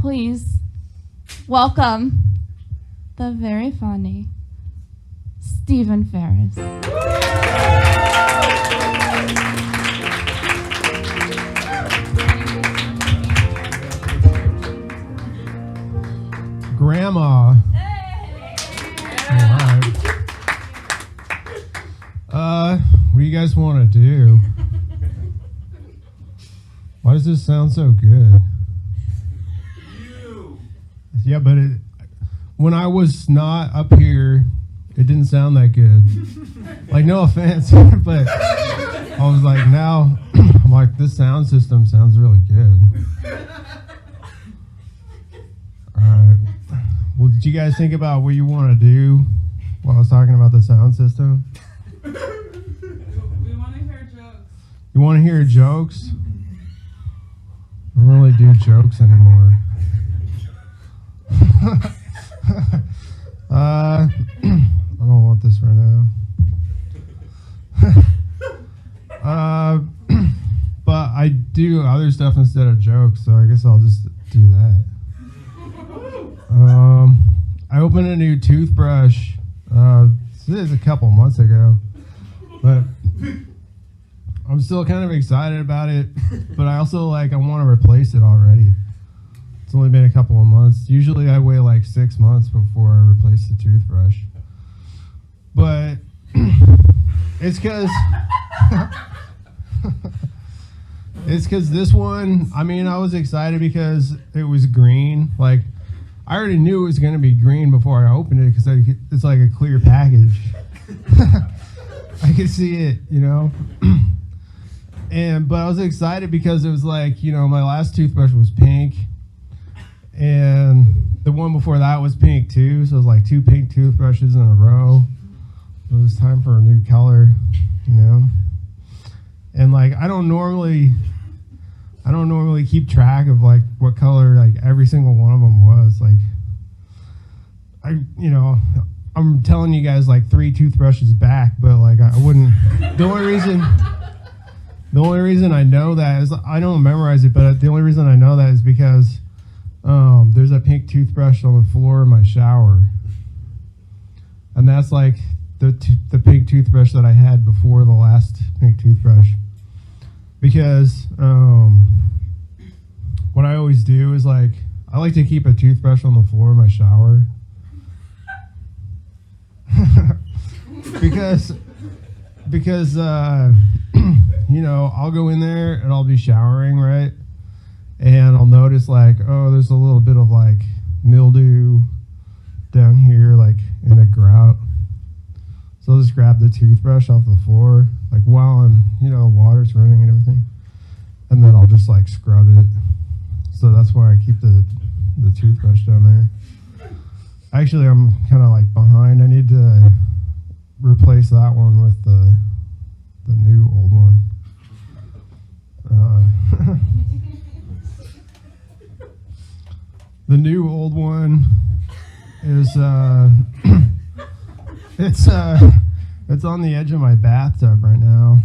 please welcome the very funny Stephen Ferris. Grandma. All right. What do you guys want to do? Why does this sound so good? Yeah, but when I was not up here, it didn't sound that good. Like, no offense, but I was like, now, I'm like, this sound system sounds really good. All right. Well, did you guys think about what you want to do while I was talking about the sound system? We want to hear jokes. You want to hear jokes? I don't really do jokes anymore. I don't want this right now. But I do other stuff instead of jokes, so I guess I'll just do that. I opened a new toothbrush. This is a couple months ago, but I'm still kind of excited about it. But I also I want to replace it already. It's only been a couple of months. Usually I wait like 6 months before I replace the toothbrush. But it's because this one, I mean, I was excited because it was green. Like, I already knew it was going to be green before I opened it because it's like a clear package. I could see it, you know. But I was excited because it was like, you know, my last toothbrush was pink. And the one before that was pink too, so it was like 2 pink toothbrushes in a row. It was time for a new color, you know. And like I don't normally keep track of like what color like every single one of them was. Like I'm telling you guys like 3 toothbrushes back, but like I wouldn't. The only reason I know that is I don't memorize it, but the only reason I know that is because there's a pink toothbrush on the floor in my shower, and that's like the pink toothbrush that I had before the last pink toothbrush. Because what I always do is like I like to keep a toothbrush on the floor in my shower because you know, I'll go in there and I'll be showering, right? And I'll notice like, oh, there's a little bit of like mildew down here, like in the grout. So I'll just grab the toothbrush off the floor, like while the water's running and everything. And then I'll just like scrub it. So that's why I keep the toothbrush down there. Actually, I'm kind of like behind. I need to replace that one with the new old one. The new old one is it's on the edge of my bathtub right now,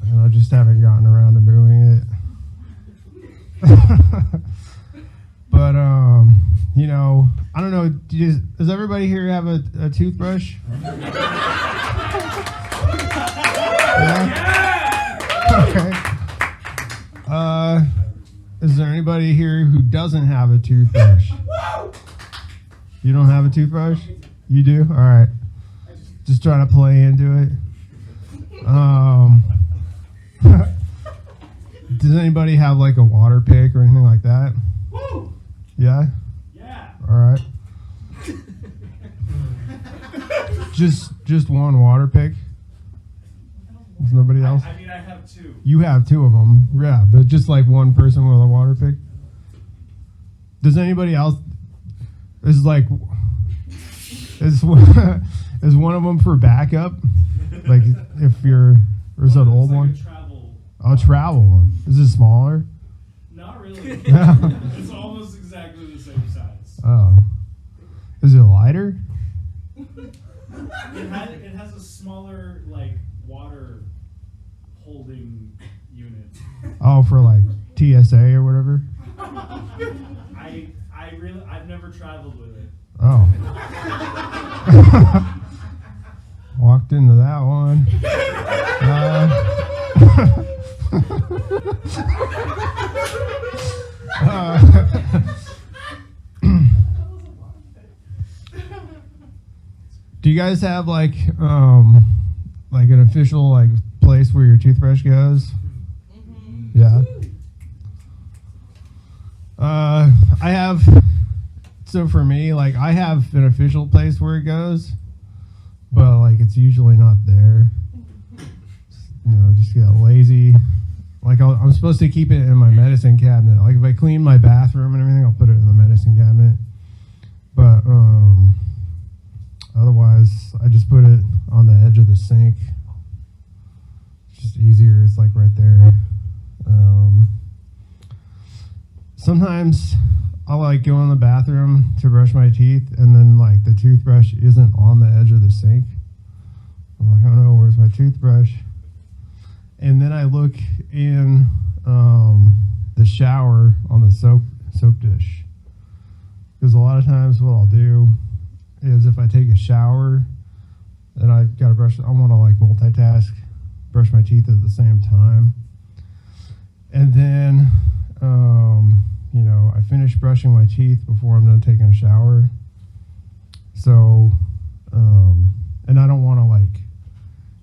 and I just haven't gotten around to moving it. But you know, I don't know. Does everybody here have a toothbrush? Yeah? Okay. Is there anybody here who doesn't have a toothbrush? You don't have a toothbrush? You do? All right. Just trying to play into it. Does anybody have like a water pick or anything like that? Yeah? Yeah. All right. Just one water pick? Is nobody else? I mean, I have 2. You have 2 of them, yeah, but just like one person with a water pick. Does anybody else? Is one of them for backup? Like if you're, or is it an old like one? A travel. Oh, a travel one. Is it smaller? Not really. Yeah. It's almost exactly the same size. Oh. Is it lighter? It has a smaller like water holding unit. Oh, for like TSA or whatever? I've never traveled with it. Oh. Walked into that one. Do you guys have like an official like place where your toothbrush goes? Mm-hmm. Yeah. I have. So for me, like I have an official place where it goes, but like it's usually not there. Just get lazy. Like I'm supposed to keep it in my medicine cabinet. Like if I clean my bathroom and everything, I'll put it in the medicine cabinet. But otherwise, I just put it on the edge of the sink. It's just easier. It's like right there. Sometimes I'll like go in the bathroom to brush my teeth, and then like the toothbrush isn't on the edge of the sink. I'm like, oh no, where's my toothbrush? And then I look in the shower on the soap dish, because a lot of times what I'll do is if I take a shower and I gotta brush, I want to like multitask, brush my teeth at the same time, and then I finish brushing my teeth before I'm done taking a shower. So, and I don't want to like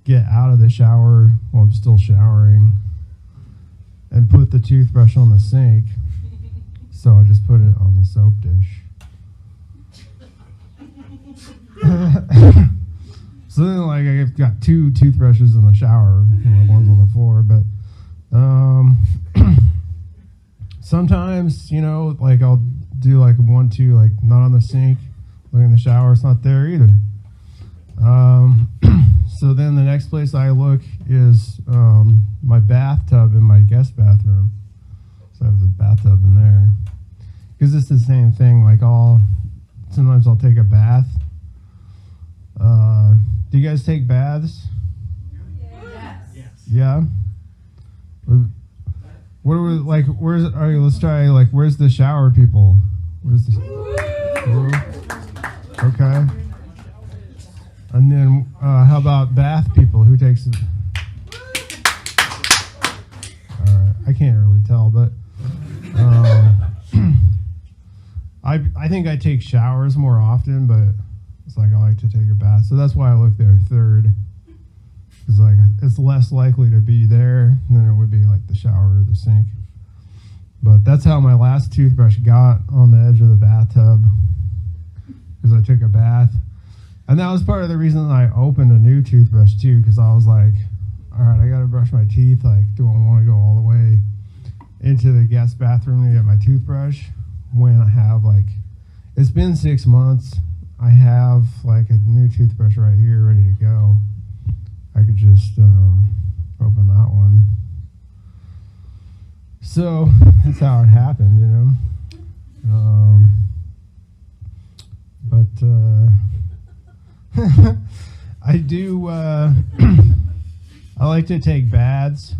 get out of the shower while I'm still showering and put the toothbrush on the sink. So I just put it on the soap dish. So then like I've got 2 toothbrushes in the shower, one's on the floor, but sometimes, like I'll do like 1, 2, like not on the sink, look in the shower, it's not there either. So then the next place I look is my bathtub in my guest bathroom. So I have the bathtub in there. Because it's the same thing, like sometimes I'll take a bath. Do you guys take baths? Yes. Yeah? What are we, like, let's try, like, where's the shower people? Where's the... Okay. And then, how about bath people? Who takes it? Alright, I can't really tell, but... I think I take showers more often, but it's like I like to take a bath. So that's why I look there third. Because like it's less likely to be there than it would be like the shower or the sink. But that's how my last toothbrush got on the edge of the bathtub, because I took a bath. And that was part of the reason I opened a new toothbrush too, because I was like, all right, I got to brush my teeth. Like, do I want to go all the way into the guest bathroom to get my toothbrush when I have like, it's been 6 months. I have like a new toothbrush right here ready to go. I could just open that one. So that's how it happened, But I do. I like to take baths,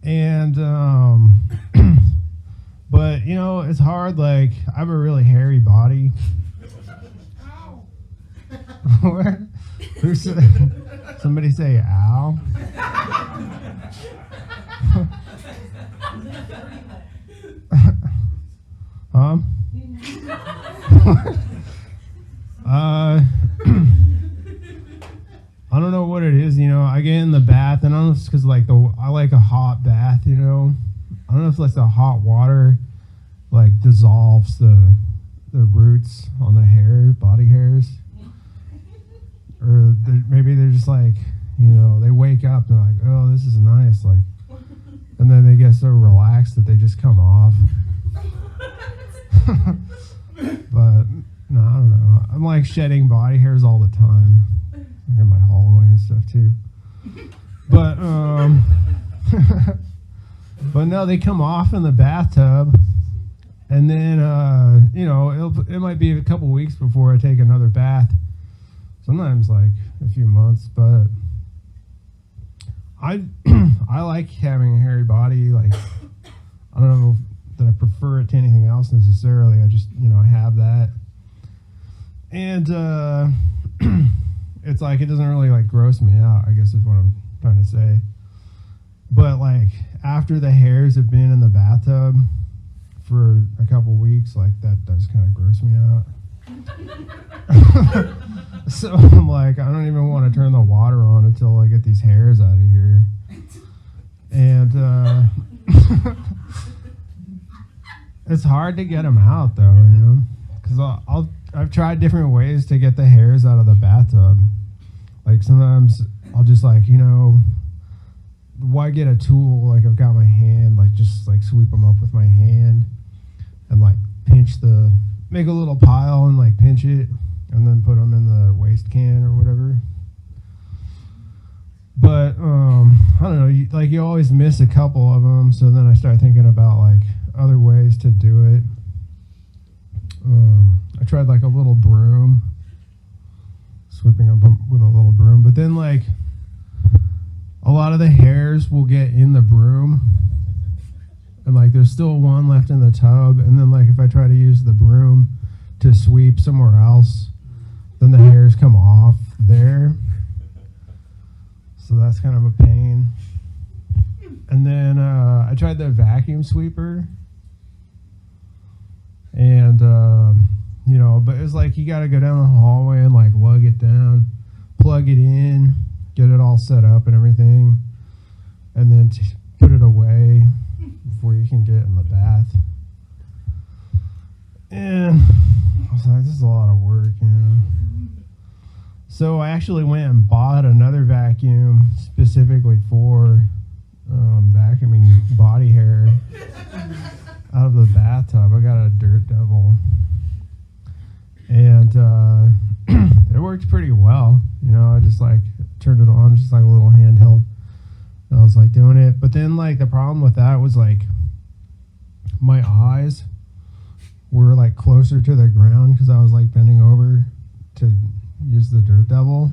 and but it's hard. Like I have a really hairy body. Where? Somebody say ow. I don't know what it is, I get in the bath, and I don't know if it's because I like a hot bath, I don't know if like the hot water like dissolves the roots on the body hairs, or maybe they're just like, they wake up and they're like, oh, this is nice, like, and then they get so relaxed that they just come off. But no, I don't know. I'm like shedding body hairs all the time. I get my Holloway and stuff too. But but no, they come off in the bathtub, and then it might be a couple weeks before I take another bath. Sometimes like a few months, but I like having a hairy body. Like I don't know that I prefer else necessarily. I just, I have that. And it's like, it doesn't really like gross me out, I guess is what I'm trying to say. But like after the hairs have been in the bathtub for a couple weeks, like that does kind of gross me out. So I'm like, I don't even want to turn the water on until I get these hairs out of here. And it's hard to get them out though, because I've tried different ways to get the hairs out of the bathtub. Like sometimes I'll just like, why get a tool? Like I've got my hand, like just like sweep them up with my hand and like make a little pile and like pinch it and then put them in the waste can or whatever. But I don't know, you always miss a couple of them. So then I start thinking about like other ways to do it. I tried like a little broom, sweeping up with a little broom, but then like a lot of the hairs will get in the broom and like there's still one left in the tub, and then like if I try to use the broom to sweep somewhere else, then the hairs come off there. So that's kind of a pain. And then I tried the vacuum sweeper, and but it's like you got to go down the hallway and like lug it down, plug it in, get it all set up and everything, and then put it away before you can get in the bath. And I was like, this is a lot of work, So I actually went and bought another vacuum specifically for vacuuming body hair out of the bathtub. I got a Dirt Devil, and it worked pretty well. I just like turned it on, just like a little handheld. And I was like doing it, but then like the problem with that was like my eyes were like closer to the ground because I was like bending over to use the Dirt Devil.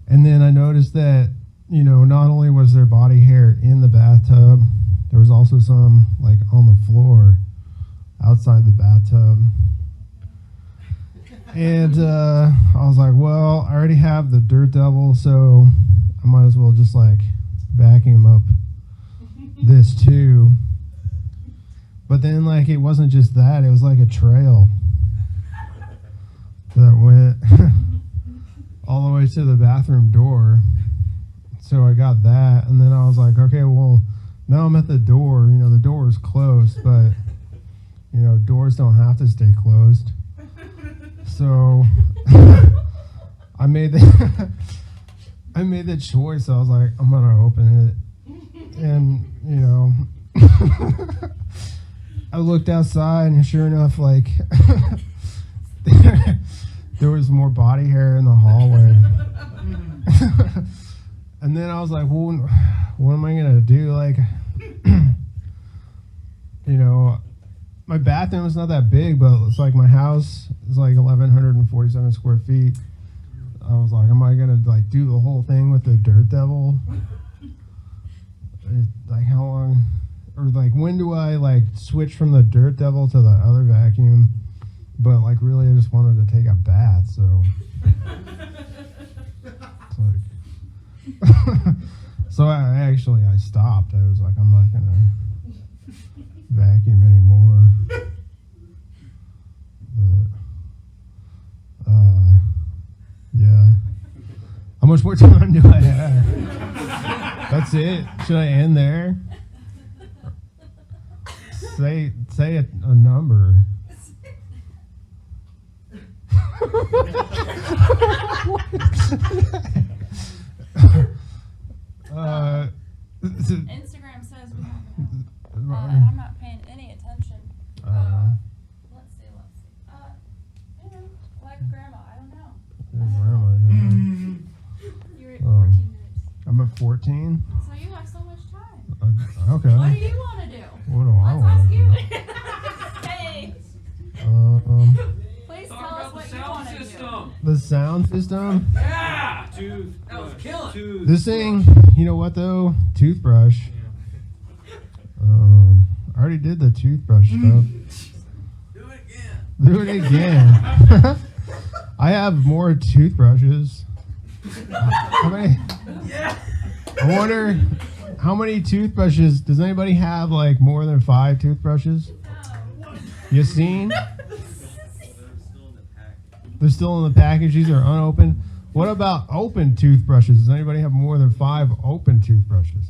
And then I noticed that, not only was there body hair in the bathtub, there was also some like on the floor outside the bathtub. And I was like, well, I already have the Dirt Devil, so I might as well just like vacuum up this too. But then like it wasn't just that, it was like a trail that went all the way to the bathroom door. So I got that, and then I was like, okay, well, now I'm at the door. The door is closed, but doors don't have to stay closed. So I made the choice. I was like, I'm gonna open it, and I looked outside, and sure enough, like there was more body hair in the hallway. And then I was like, well, what am I gonna do? Like, my bathroom is not that big, but it's like my house is like 1,147 square feet. I was like, am I gonna like do the whole thing with the Dirt Devil? Like how long, or like when do I like switch from the Dirt Devil to the other vacuum? But like really, I just wanted to take a bath, so it's like so I stopped. I was like, I'm not gonna vacuum anymore. But yeah. How much more time do I have? That's it. Should I end there? Say a number. Instagram says we have and I'm not paying any attention. Let's see. Like grandma, I don't know. You're at 14 minutes. I'm at 14? So you have so much time. Okay. What do you want to do? What do I Let's want ask to you. do? Hey, please tell us what you want to do. The sound system? Yeah! That was killing. This thing, you know what though? Toothbrush. I already did the toothbrush stuff. Do it again. Do it again. I have more toothbrushes. How many? Yeah. I wonder how many toothbrushes. Does anybody have like more than 5 toothbrushes? You seen? They're still in the package. These are unopened. What about open toothbrushes? Does anybody have more than 5 open toothbrushes?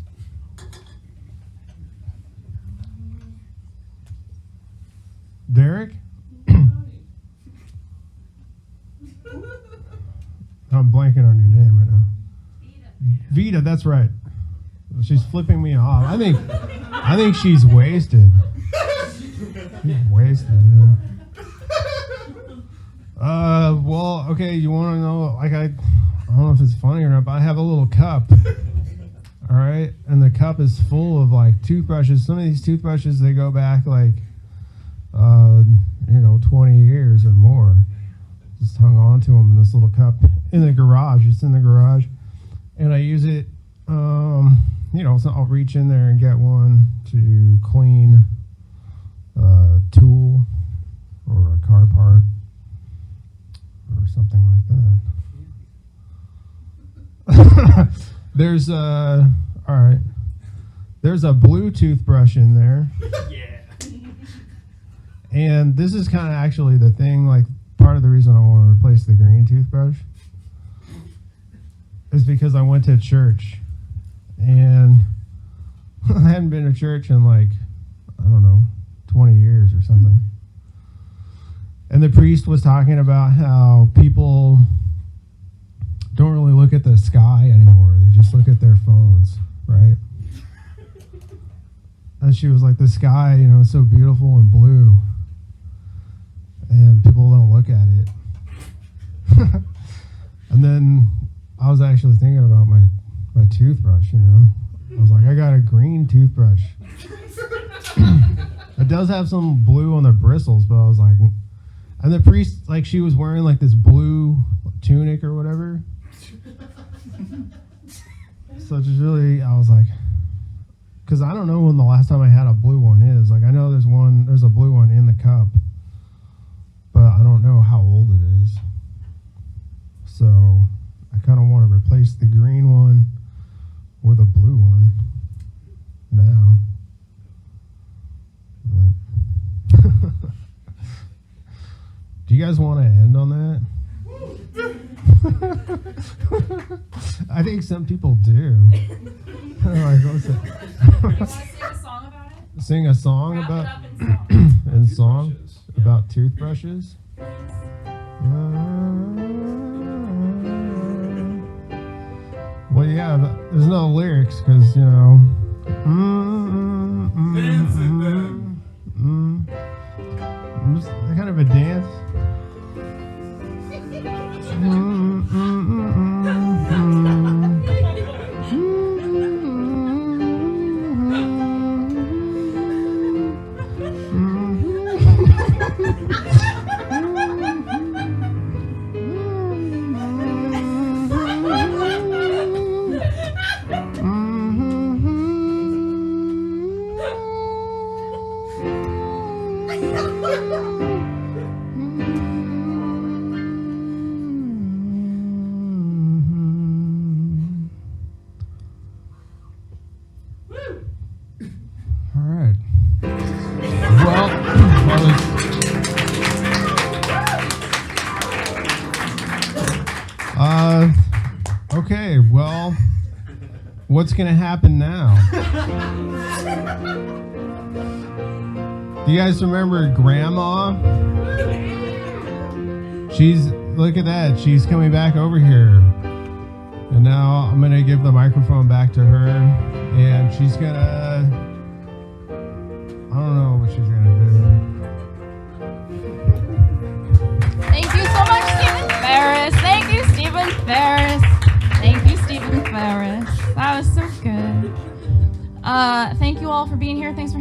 Derek? I'm blanking on your name right now. Vita, that's right. She's flipping me off. I think she's wasted. She's wasted, man. Well, okay, you want to know, like, I don't know if it's funny or not, but I have a little cup. All right? And the cup is full of, like, toothbrushes. Some of these toothbrushes, they go back, like, 20 years or more. Just hung on to them in this little cup in the garage. It's in the garage. And I use it, so I'll reach in there and get one to clean a tool or a car part or something like that. There's a blue toothbrush in there. Yeah. And this is kind of actually the thing, like, part of the reason I want to replace the green toothbrush is because I went to church and I hadn't been to church in, like, I don't know, 20 years or something. And the priest was talking about how people don't really look at the sky anymore. They just look at their phones, right? And she was like, the sky, is so beautiful and blue. And people don't look at it. And then I was actually thinking about my toothbrush, I was like, I got a green toothbrush. It does have some blue on the bristles, but I was like, and the priest, like, she was wearing like this blue tunic or whatever. So it's really, I was like, because I don't know when the last time I had a blue one is. Like, I know there's a blue one in the cup, but I don't know how old it is. So I kind of want to replace the green one with a blue one now. But do you guys want to end on that? I think some people do. Like, what's it? You want to sing a song about it? Sing a song Wrap about it up in song. in song Toothbrushes. about toothbrushes. Well, yeah, there's no lyrics because Dancing then. Just kind of a dance. All right. Okay, well, what's going to happen now? Do you guys remember Grandma? Look at that, she's coming back over here. And now I'm going to give the microphone back to her, and she's going to, I don't know what she's going to do. Thank you so much, Stephen Ferris. Thank you, Stephen Ferris. Thank you, Stephen Ferris. That was so good. Thank you all for being here. Thanks for